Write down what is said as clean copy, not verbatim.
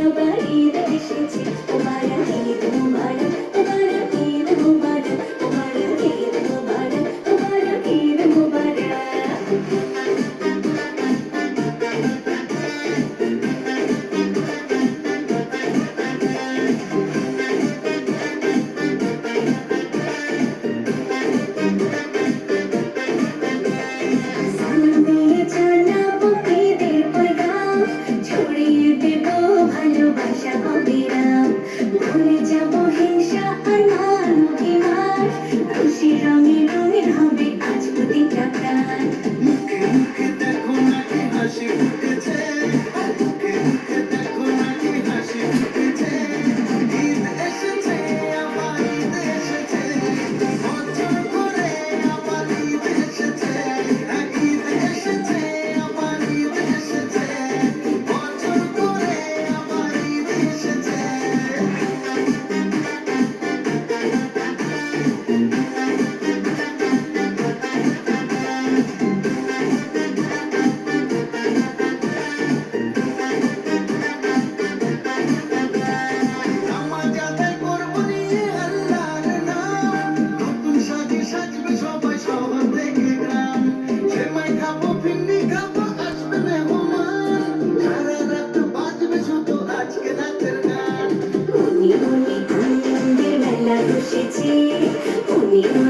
আবার ঈদ এসেছে, মুবারক ঈদ মুবারক, মুবারক ঈদ মুবারক, মুবারক ঈদ মুবারক, মুবারক ঈদ মুবারক। সালাম দিয়ে জানাবো ঈদের পয়গাম, ছড়িয়ে দেব ভালোবাসা অবিরাম। ভুলে যাব হিংসা আর মান অভিমান, খুশি রঙে রঙিন হবে আজ প্রতিটা প্রাণ। মুখে মুখে দেখো নাকি হাসি ফুটেছে, মুখে মুখে দেখো নাকি হাসি ফুটেছে। ঈদ এসেছে, আবার ঈদ এসেছে, বছর করে আবার ঈদ এসেছে। ঈদ এসেছে, আবার ঈদ এসেছে, বছর করে আবার ঈদ এসেছে। নামাজ আদায় করবো নিয়ে আল্লাহর নাম, নতুন সাজে সাজবে সবাই শহর থেকে গ্রাম। সেমাই খাবো, ফিরনি খাবো, আসবে মেহমান, সারা রাত বাজবে শুধু আজকে নাচের গান। মনে মনে আনন্দের মেলা বসেছে, মনে মনে